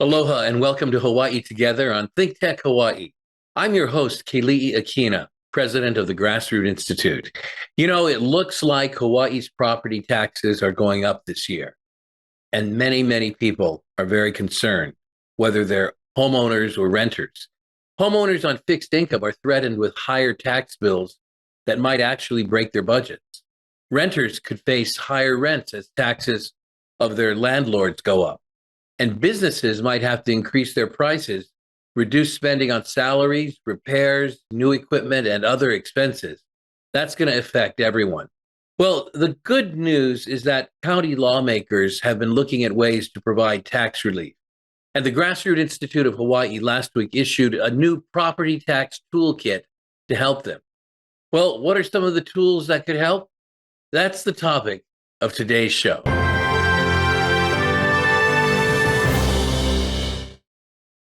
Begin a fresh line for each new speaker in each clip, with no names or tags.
Aloha and welcome to Hawai'i Together on ThinkTech Hawaii. I'm your host, Keli'i Akina, president of the Grassroot Institute. You know, it looks like Hawaii's property taxes are going up this year, and many people are very concerned, whether they're homeowners or renters. Homeowners on fixed income are threatened with higher tax bills that might actually break their budgets. Renters could face higher rents as taxes of their landlords go up. And businesses might have to increase their prices, reduce spending on salaries, repairs, new equipment, and other expenses. That's going to affect everyone. Well, the good news is that county lawmakers have been looking at ways to provide tax relief. And the Grassroot Institute of Hawai'i last week issued a new property tax toolkit to help them. Well, what are some of the tools that could help? That's the topic of today's show.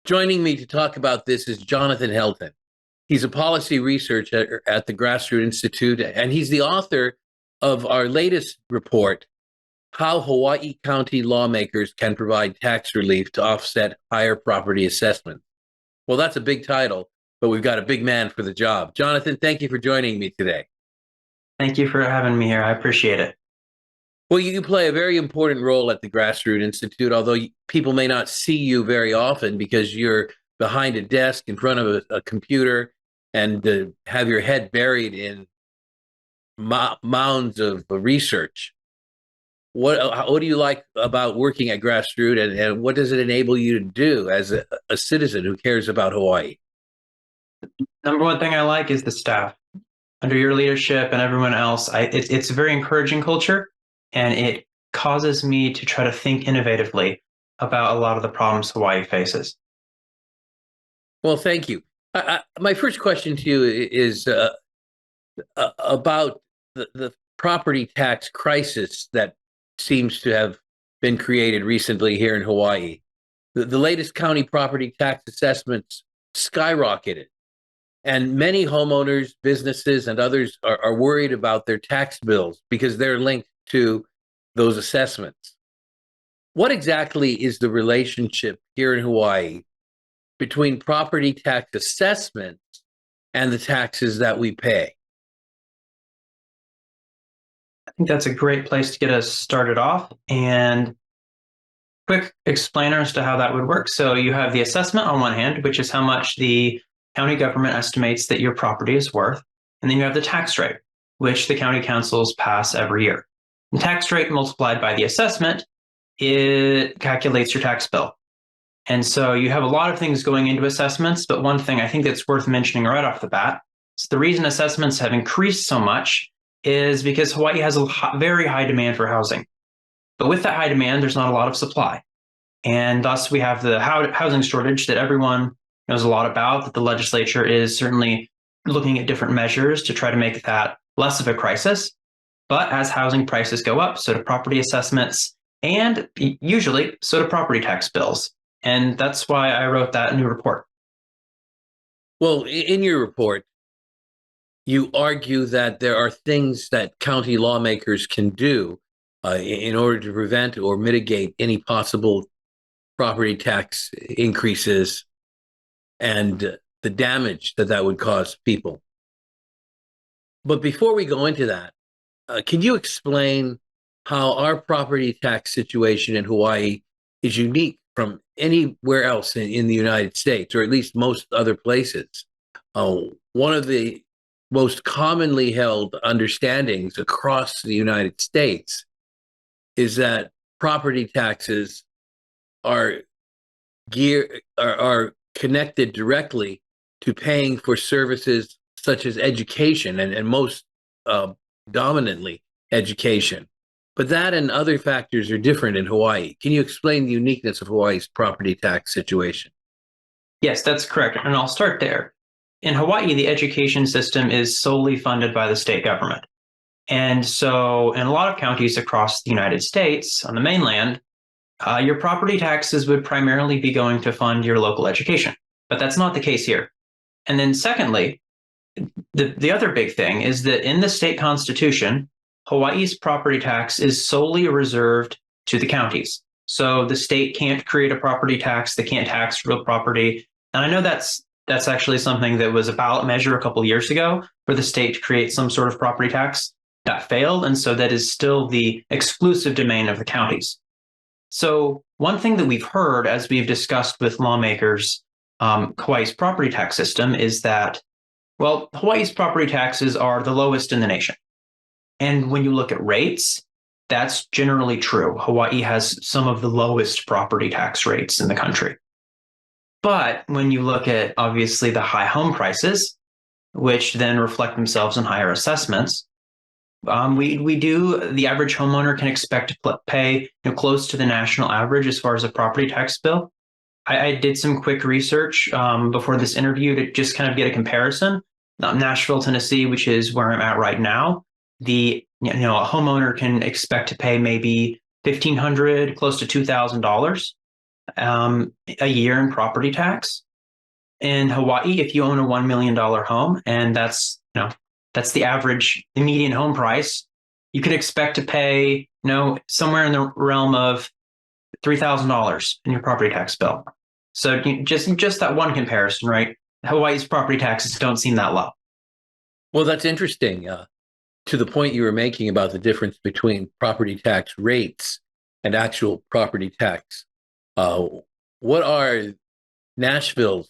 Joining me to talk about this is Jonathan Helton. He's a policy researcher at the Grassroot Institute, and he's the author of our latest report, How Hawaii County Lawmakers Can Provide Tax Relief to Offset Higher Property Assessments. Well, that's a big title, but we've got a big man for the job. Jonathan, thank you for joining me today.
Thank you for having me here. I appreciate it.
Well, you play a very important role at the Grassroot Institute, although people may not see you very often because you're behind a desk in front of a computer and have your head buried in mounds of research. What do you like about working at Grassroot, and what does it enable you to do as a citizen who cares about Hawaii?
Number one thing I like is the staff. Under your leadership and everyone else, it's a very encouraging culture. And it causes me to try to think innovatively about a lot of the problems Hawaii faces.
Well, thank you. My first question to you is about the property tax crisis that seems to have been created recently here in Hawaii. The latest county property tax assessments skyrocketed, and many homeowners, businesses, and others are worried about their tax bills because they're linked to those assessments. What exactly is the relationship here in Hawaii between property tax assessments and the taxes that we pay?
I think that's a great place to get us started off. And quick explainer as to how that would work. So you have the assessment on one hand, which is how much the county government estimates that your property is worth. And then you have the tax rate, which the county councils pass every year. The tax rate multiplied by the assessment, it calculates your tax bill. And so you have a lot of things going into assessments, but one thing I think that's worth mentioning right off the bat is the reason assessments have increased so much is because Hawaii has a very high demand for housing. But with that high demand, there's not a lot of supply. And thus we have the housing shortage that everyone knows a lot about, that the legislature is certainly looking at different measures to try to make that less of a crisis. But as housing prices go up, so do property assessments, and usually so do property tax bills. And that's why I wrote that new report.
Well, in your report, you argue that there are things that county lawmakers can do in order to prevent or mitigate any possible property tax increases and the damage that would cause people. But before we go into that, can you explain how our property tax situation in Hawaii is unique from anywhere else in the United States, or at least most other places? One of the most commonly held understandings across the United States is that property taxes are connected directly to paying for services such as education and most dominantly education. But that and other factors are different in Hawaii. Can you explain the uniqueness of Hawaii's property tax situation?
Yes, that's correct. And I'll start there. In Hawaii, the education system is solely funded by the state government. And so in a lot of counties across the United States on the mainland, your property taxes would primarily be going to fund your local education. But that's not the case here. And then secondly, the other big thing is that in the state constitution, Hawaii's property tax is solely reserved to the counties. So the state can't create a property tax. They can't tax real property. And I know that's actually something that was a ballot measure a couple of years ago for the state to create some sort of property tax. That failed. And so that is still the exclusive domain of the counties. So one thing that we've heard as we've discussed with lawmakers, Hawaii's property tax system is that, well, Hawaii's property taxes are the lowest in the nation. And when you look at rates, that's generally true. Hawaii has some of the lowest property tax rates in the country. But when you look at, obviously, the high home prices, which then reflect themselves in higher assessments, the average homeowner can expect to pay close to the national average as far as a property tax bill. I did some quick research before this interview to just kind of get a comparison. Nashville, Tennessee, which is where I'm at right now, a homeowner can expect to pay maybe $1,500, close to $2,000 a year in property tax. In Hawaii, if you own a $1 million home, and that's the average, the median home price, you could expect to pay somewhere in the realm of $3,000 in your property tax bill. So just that one comparison, right? Hawaii's property taxes don't seem that low.
Well, that's interesting. To the point you were making about the difference between property tax rates and actual property tax, what are Nashville's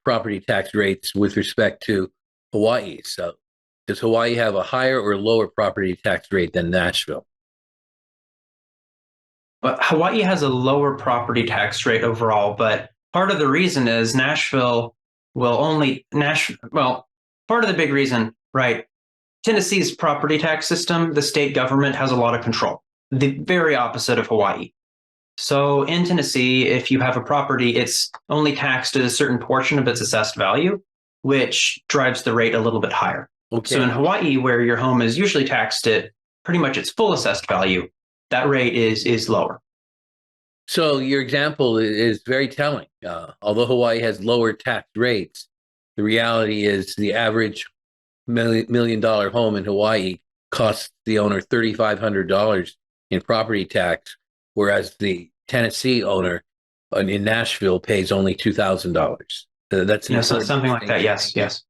property tax rates with respect to Hawaii? So does Hawaii have a higher or lower property tax rate than Nashville?
But Hawaii has a lower property tax rate overall, but part of the reason is part of the big reason, right? Tennessee's property tax system, the state government has a lot of control, the very opposite of Hawaii. So in Tennessee, if you have a property, it's only taxed at a certain portion of its assessed value, which drives the rate a little bit higher. Okay. So in Hawaii, where your home is usually taxed at pretty much its full assessed value, that rate is lower.
So your example is very telling. Although Hawaii has lower tax rates, the reality is the average $1 million home in Hawaii costs the owner $3,500 in property tax, whereas the Tennessee owner in Nashville pays only $2,000. That's
something like that. Yes.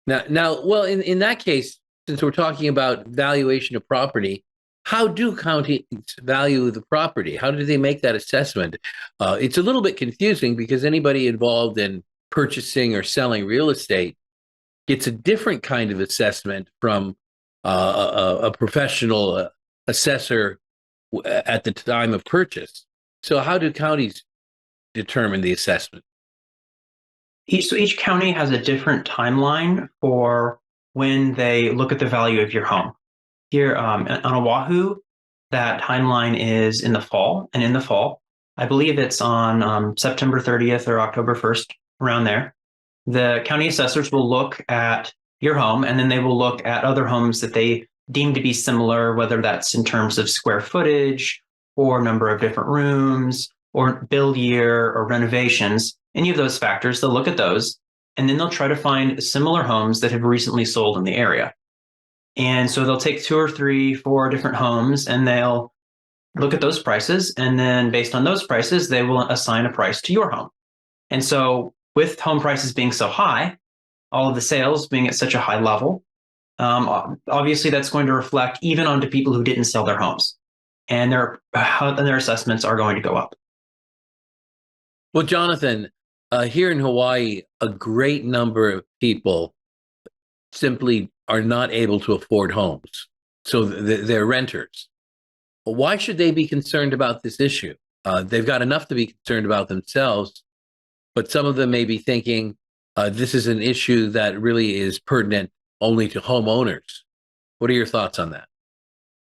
Now, well, in that case, since we're talking about valuation of property, how do counties value the property? How do they make that assessment? It's a little bit confusing because anybody involved in purchasing or selling real estate gets a different kind of assessment from a professional assessor at the time of purchase. So how do counties determine the assessment?
Each county has a different timeline for when they look at the value of your home. Here on Oahu, that timeline is in the fall. And in the fall, I believe it's on September 30th or October 1st, around there. The county assessors will look at your home, and then they will look at other homes that they deem to be similar, whether that's in terms of square footage or number of different rooms or build year or renovations. Any of those factors, they'll look at those, and then they'll try to find similar homes that have recently sold in the area. And so they'll take 2 or 3, 4 different homes, and they'll look at those prices. And then based on those prices, they will assign a price to your home. And so with home prices being so high, all of the sales being at such a high level, obviously that's going to reflect even onto people who didn't sell their homes. And their assessments are going to go up.
Well, Jonathan, here in Hawaii, a great number of people simply are not able to afford homes. So they're renters. Why should they be concerned about this issue? They've got enough to be concerned about themselves, but some of them may be thinking this is an issue that really is pertinent only to homeowners. What are your thoughts on that?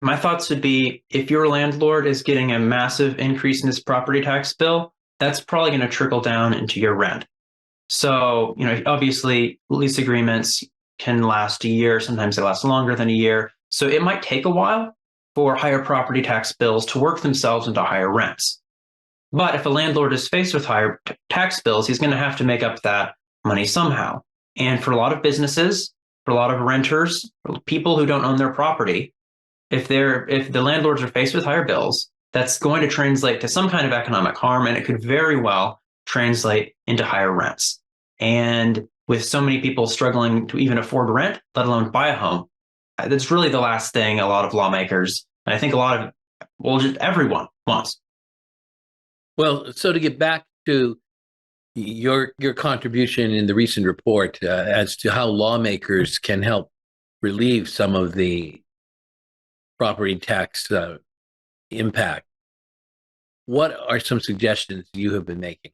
My thoughts would be, if your landlord is getting a massive increase in his property tax bill, that's probably going to trickle down into your rent. So, obviously lease agreements can last a year. Sometimes they last longer than a year. So it might take a while for higher property tax bills to work themselves into higher rents. But if a landlord is faced with higher tax bills, he's going to have to make up that money somehow. And for a lot of businesses, for a lot of renters, for people who don't own their property, if the landlords are faced with higher bills, that's going to translate to some kind of economic harm, and it could very well translate into higher rents. And with so many people struggling to even afford rent, let alone buy a home, that's really the last thing a lot of lawmakers, and I think a lot of, well, just everyone wants.
Well, so to get back to your contribution in the recent report as to how lawmakers can help relieve some of the property tax impact, what are some suggestions you have been making?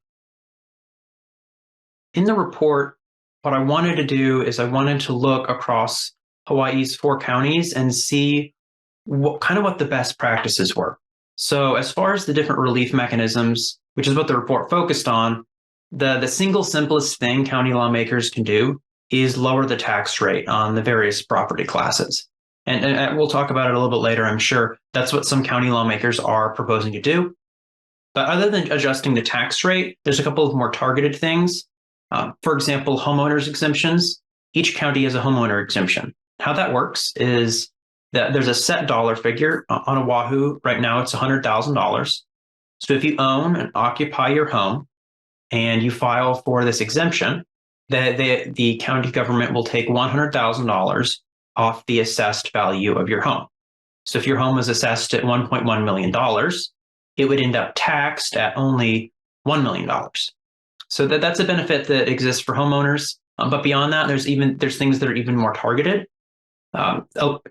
In the report, what I wanted to do is I wanted to look across Hawaii's 4 counties and see what the best practices were. So as far as the different relief mechanisms, which is what the report focused on, the single simplest thing county lawmakers can do is lower the tax rate on the various property classes. And we'll talk about it a little bit later, I'm sure. That's what some county lawmakers are proposing to do. But other than adjusting the tax rate, there's a couple of more targeted things. For example, homeowners exemptions. Each county has a homeowner exemption. How that works is that there's a set dollar figure. On Oahu right now, it's $100,000. So if you own and occupy your home and you file for this exemption, the county government will take $100,000 off the assessed value of your home. So if your home was assessed at $1.1 million, it would end up taxed at only $1 million. So that's a benefit that exists for homeowners. But beyond that, there's things that are even more targeted. A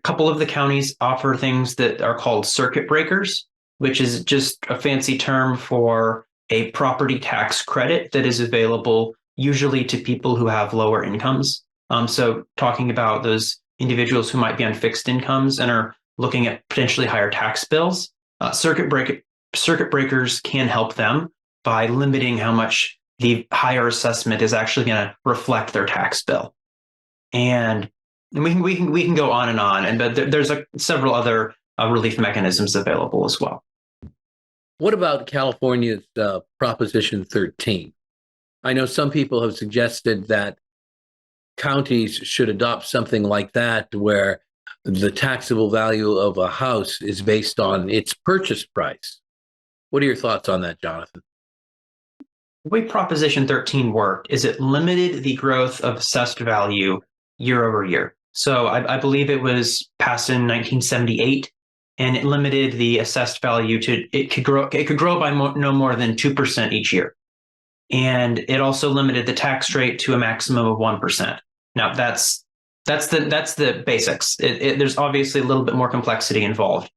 couple of the counties offer things that are called circuit breakers, which is just a fancy term for a property tax credit that is available usually to people who have lower incomes. So talking about those individuals who might be on fixed incomes and are looking at potentially higher tax bills, circuit breakers can help them by limiting how much the higher assessment is actually going to reflect their tax bill. And we can go on, but there's several other relief mechanisms available as well.
What about California's Proposition 13? I know some people have suggested that counties should adopt something like that, where the taxable value of a house is based on its purchase price. What are your thoughts on that, Jonathan?
The way Proposition 13 worked is it limited the growth of assessed value year over year. So I believe it was passed in 1978, and it limited the assessed value to it could grow by no more than 2% each year, and it also limited the tax rate to a maximum of 1%. Now that's the basics. There's obviously a little bit more complexity involved,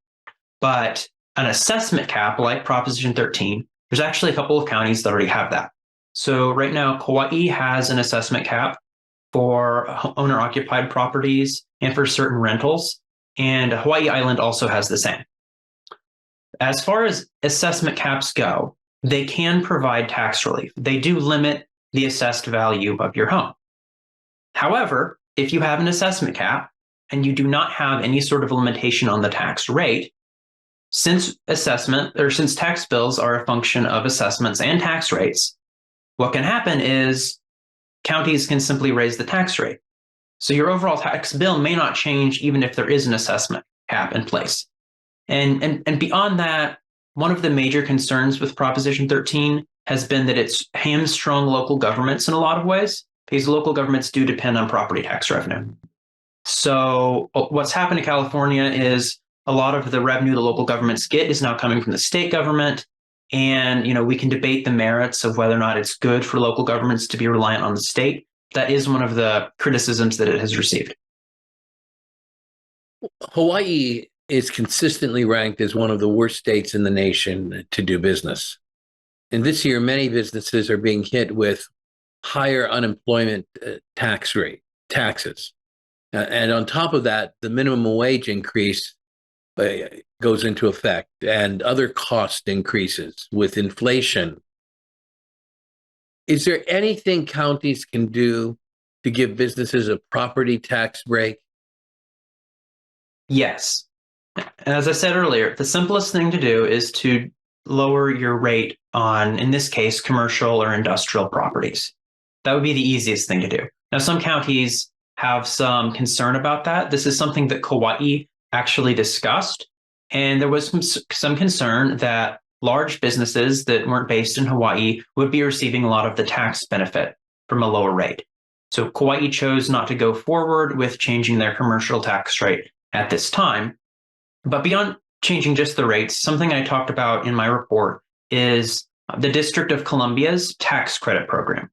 but an assessment cap like Proposition 13, there's actually a couple of counties that already have that. So right now, Kauai has an assessment cap for owner-occupied properties and for certain rentals, and Hawaii Island also has the same. As far as assessment caps go, they can provide tax relief. They do limit the assessed value of your home. However, if you have an assessment cap and you do not have any sort of limitation on the tax rate, since tax bills are a function of assessments and tax rates, what can happen is counties can simply raise the tax rate. So your overall tax bill may not change even if there is an assessment cap in place. And beyond that, one of the major concerns with Proposition 13 has been that it's hamstrung local governments in a lot of ways, because local governments do depend on property tax revenue. So what's happened in California is a lot of the revenue the local governments get is now coming from the state government. And we can debate the merits of whether or not it's good for local governments to be reliant on the state. That is one of the criticisms that it has received.
Hawaii is consistently ranked as one of the worst states in the nation to do business. And this year, many businesses are being hit with higher unemployment taxes. And on top of that, the minimum wage increase goes into effect, and other cost increases with inflation. Is there anything counties can do to give businesses a property tax break?
Yes. As I said earlier, the simplest thing to do is to lower your rate on, in this case, commercial or industrial properties. That would be the easiest thing to do. Now, some counties have some concern about that. This is something that Kauai actually discussed, And there was some concern that large businesses that weren't based in Hawaii would be receiving a lot of the tax benefit from a lower rate. So Kauai chose not to go forward with changing their commercial tax rate at this time. But beyond changing just the rates, something I talked about in my report is the District of Columbia's tax credit program.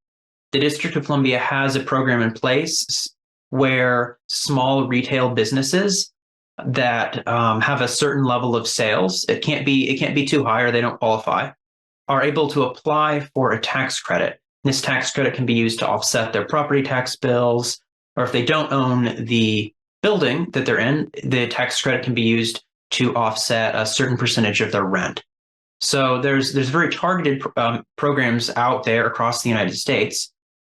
The District of Columbia has a program in place where small retail businesses that have a certain level of sales, it can't be too high or they don't qualify, are able to apply for a tax credit. This tax credit can be used to offset their property tax bills, or if they don't own the building that they're in, the tax credit can be used to offset a certain percentage of their rent. So there's very targeted programs out there across the United States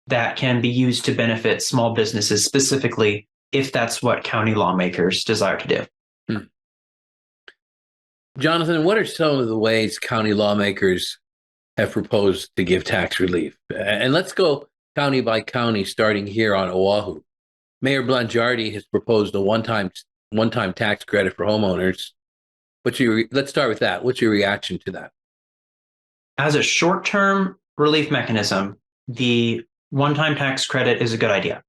that can be used to benefit small businesses specifically if that's what county lawmakers desire to do.
Jonathan, what are some of the ways county lawmakers have proposed to give tax relief? And let's go county by county, starting here on Oahu. Mayor Blangiardi has proposed a one-time tax credit for homeowners. Let's start with that. What's your reaction to that?
As a short-term relief mechanism, the one-time tax credit is a good idea.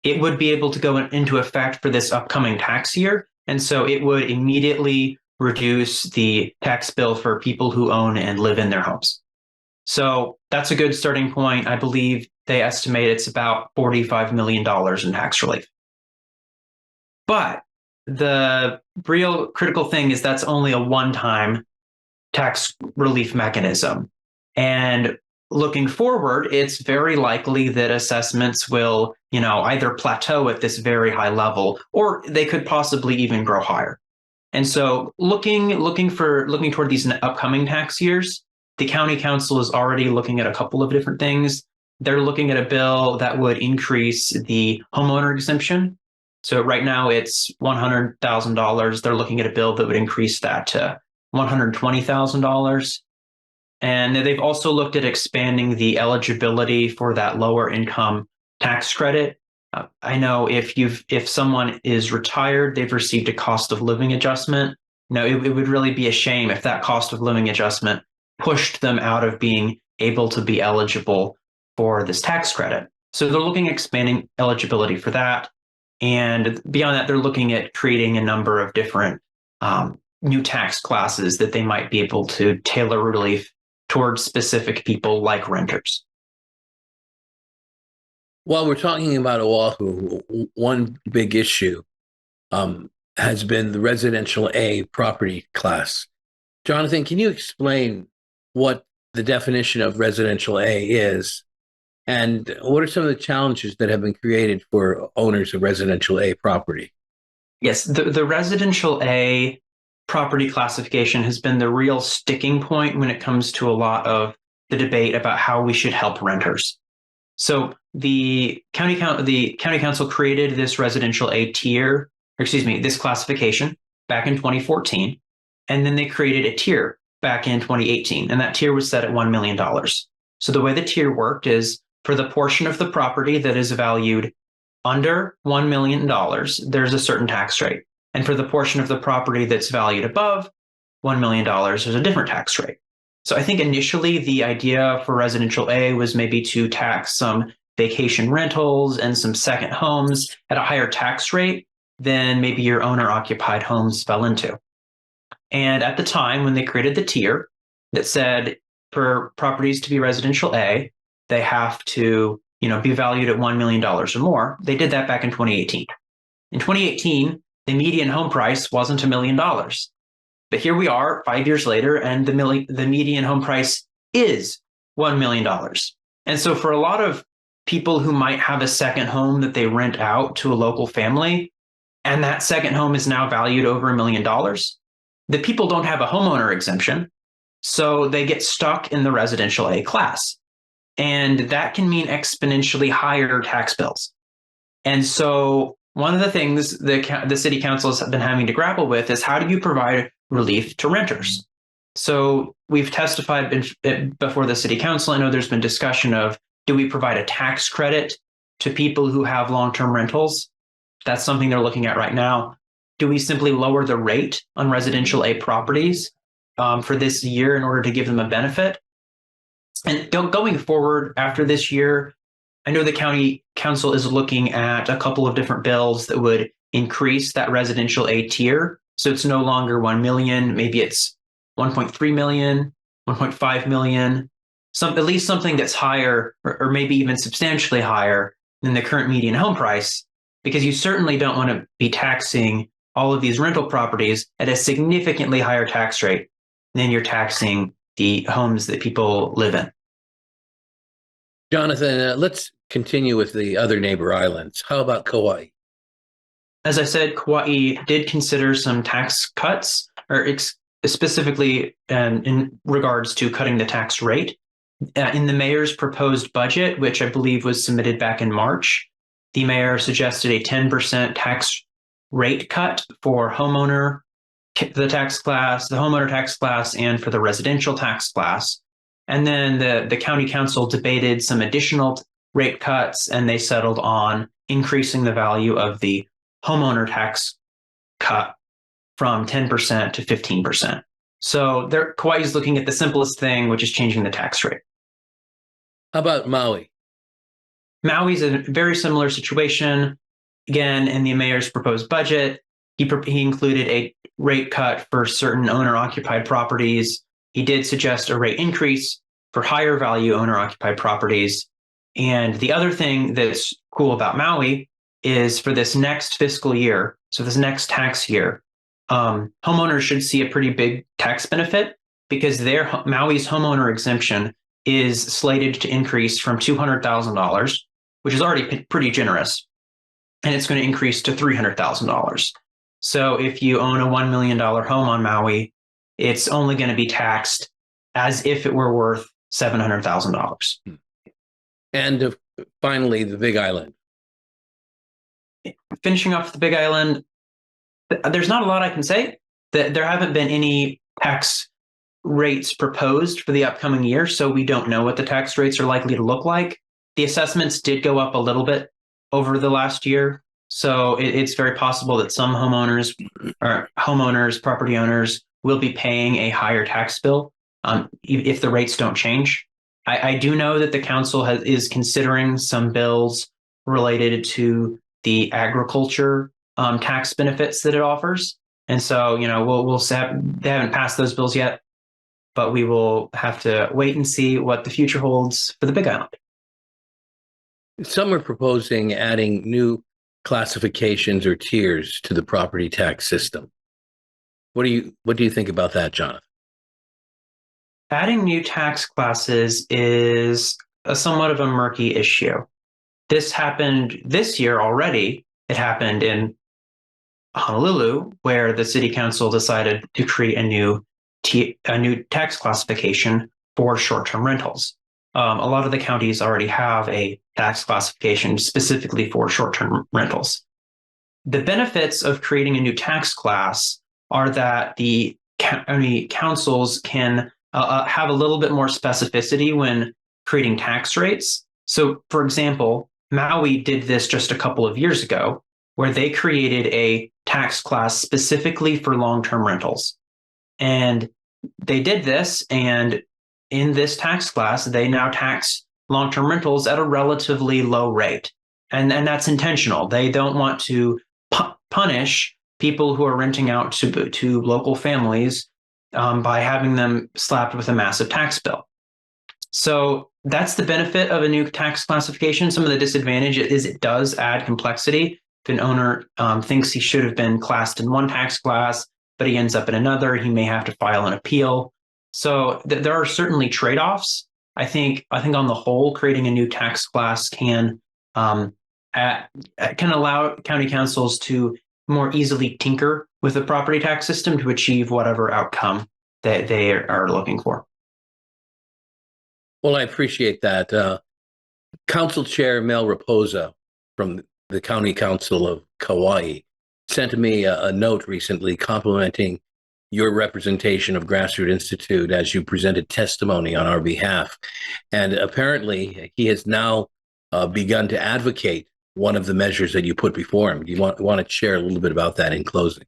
It would be able to go into effect for this upcoming tax year, and so it would immediately reduce the tax bill for people who own and live in their homes. So that's a good starting point. I believe they estimate it's about $45 million in tax relief. But the real critical thing is that's only a one-time tax relief mechanism. And looking forward, it's very likely that assessments will, either plateau at this very high level, or they could possibly even grow higher. And so looking toward these upcoming tax years, the county council is already looking at a couple of different things. They're looking at a bill that would increase the homeowner exemption. So right now it's $100,000. They're looking at a bill that would increase that to $120,000. And they've also looked at expanding the eligibility for that lower income tax credit. I know if someone is retired, they've received a cost of living adjustment. It would really be a shame if that cost of living adjustment pushed them out of being able to be eligible for this tax credit. So they're looking at expanding eligibility for that. And beyond that, they're looking at creating a number of different new tax classes that they might be able to tailor relief towards specific people like renters.
While we're talking about Oahu, one big issue has been the residential A property class. Jonathan, can you explain what the definition of residential A is, and what are some of the challenges that have been created for owners of residential A property?
Yes, the residential A property classification has been the real sticking point when it comes to a lot of the debate about how we should help renters. So the county council created this residential A tier, this classification back in 2014, and then they created a tier back in 2018, and that tier was set at $1 million. So the way the tier worked is for the portion of the property that is valued under $1 million, there's a certain tax rate. And for the portion of the property that's valued above $1 million, there's a different tax rate. So I think initially the idea for residential A was maybe to tax some vacation rentals and some second homes at a higher tax rate than maybe your owner-occupied homes fell into. And at the time when they created the tier that said for properties to be residential A, they have to be valued at $1 million or more, they did that back in 2018. In 2018, the median home price wasn't $1 million. But here we are 5 years later, and the median home price is $1 million. And so for a lot of people who might have a second home that they rent out to a local family, and that second home is now valued over $1 million, the people don't have a homeowner exemption, so they get stuck in the residential A class. And that can mean exponentially higher tax bills. And so one of the things the city council has been having to grapple with is how do you provide relief to renters? So we've testified before the city council. I know there's been discussion of, do we provide a tax credit to people who have long-term rentals? That's something they're looking at right now. do we simply lower the rate on residential A properties for this year in order to give them a benefit? And going forward after this year, I know the county council is looking at a couple of different bills that would increase that residential A tier. So it's no longer 1 million, maybe it's 1.3 million, 1.5 million, at least something that's higher or maybe even substantially higher than the current median home price, because you certainly don't want to be taxing all of these rental properties at a significantly higher tax rate than you're taxing the homes that people live in.
Jonathan, let's continue with the other neighbor islands. How about Kauai?
As I said, Kauai did consider some tax cuts, or specifically in regards to cutting the tax rate. In the mayor's proposed budget, which I believe was submitted back in March, the mayor suggested a 10% tax rate cut for the homeowner tax class, and for the residential tax class. And then the county council debated some additional rate cuts, and they settled on increasing the value of the homeowner tax cut from 10% to 15%. So Kauai is looking at the simplest thing, which is changing the tax rate.
How about Maui?
Maui's a very similar situation. Again, in the mayor's proposed budget, he included a rate cut for certain owner-occupied properties. He did suggest a rate increase for higher value owner-occupied properties. And the other thing that's cool about Maui is for this next fiscal year, so this next tax year, homeowners should see a pretty big tax benefit because Maui's homeowner exemption is slated to increase from $200,000, which is already pretty generous, and it's going to increase to $300,000. So if you own a $1 million home on Maui, it's only going to be taxed as if it were worth $700,000.
And finally, the Big Island.
Finishing off the Big Island, there's not a lot I can say. There haven't been any tax rates proposed for the upcoming year, so we don't know what the tax rates are likely to look like. The assessments did go up a little bit over the last year, so it's very possible that some homeowners, property owners, will be paying a higher tax bill if the rates don't change. I do know that the council is considering some bills related to the agriculture tax benefits that it offers. And so, we'll see. They haven't passed those bills yet, but we will have to wait and see what the future holds for the Big Island.
Some are proposing adding new classifications or tiers to the property tax system. What do you think about that, Jonathan?
Adding new tax classes is somewhat of a murky issue. This happened this year already. It happened in Honolulu, where the city council decided to create a new tax classification for short-term rentals. A lot of the counties already have a tax classification specifically for short-term rentals. The benefits of creating a new tax class are that the county councils can have a little bit more specificity when creating tax rates. So, for example, Maui did this just a couple of years ago, where they created a tax class specifically for long-term rentals. And they did this, and in this tax class, they now tax long-term rentals at a relatively low rate. And that's intentional. They don't want to punish people who are renting out to local families by having them slapped with a massive tax bill. So that's the benefit of a new tax classification. Some of the disadvantage is it does add complexity. If an owner thinks he should have been classed in one tax class, but he ends up in another, he may have to file an appeal. So there are certainly trade-offs. I think on the whole, creating a new tax class can allow county councils to more easily tinker with the property tax system to achieve whatever outcome that they are looking for.
Well, I appreciate that. Council Chair Mel Raposa from the County Council of Kauai sent me a note recently complimenting your representation of Grassroot Institute as you presented testimony on our behalf. And apparently he has now begun to advocate one of the measures that you put before him. Do you want to share a little bit about that in closing?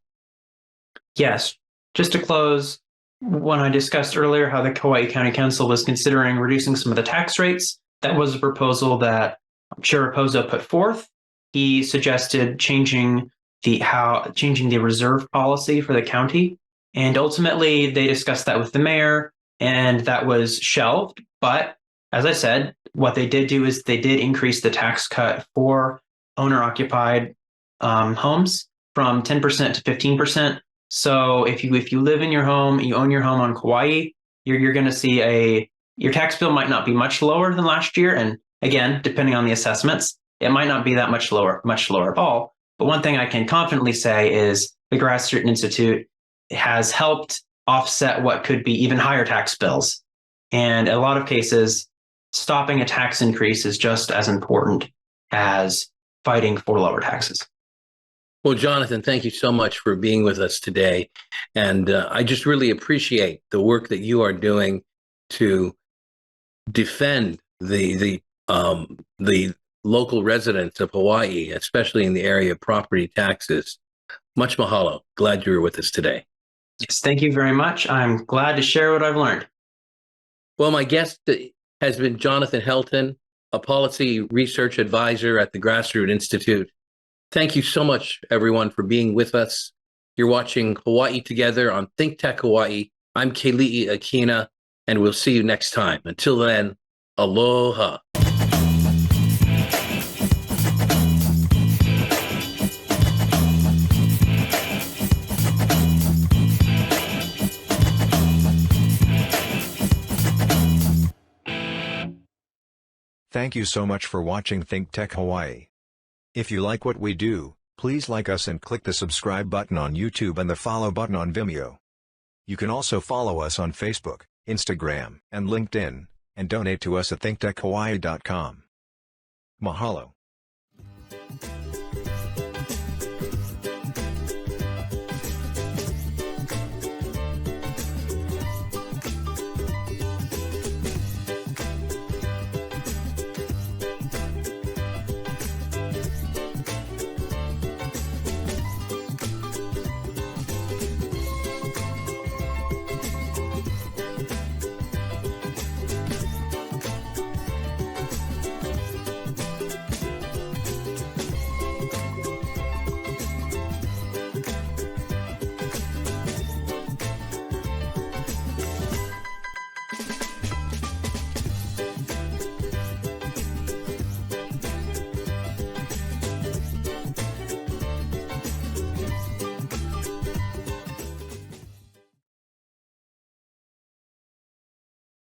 Yes. Just to close, when I discussed earlier how the Kauai County Council was considering reducing some of the tax rates, that was a proposal that Chair Raposo put forth. He suggested changing the reserve policy for the county, and ultimately they discussed that with the mayor, and that was shelved. But as I said, what they did do is they did increase the tax cut for owner-occupied homes from 10% to 15%. So if you live in your home, you own your home on Kauai, you're going to see your tax bill might not be much lower than last year. And again, depending on the assessments, it might not be that much lower at all. But one thing I can confidently say is the Grassroot Institute has helped offset what could be even higher tax bills. And in a lot of cases, stopping a tax increase is just as important as fighting for lower taxes.
Well, Jonathan, thank you so much for being with us today. And I just really appreciate the work that you are doing to defend the local residents of Hawaii, especially in the area of property taxes. Much mahalo. Glad you were with us today.
Yes, thank you very much. I'm glad to share what I've learned.
Well, my guest has been Jonathan Helton, a policy research advisor at the Grassroot Institute. Thank you so much, everyone, for being with us. You're watching Hawai'i Together on ThinkTech Hawaii. I'm Keli'i Akina, and we'll see you next time. Until then, aloha.
Thank you so much for watching ThinkTech Hawaii. If you like what we do, please like us and click the subscribe button on YouTube and the follow button on Vimeo. You can also follow us on Facebook, Instagram, and LinkedIn, and donate to us at thinktechhawaii.com. Mahalo.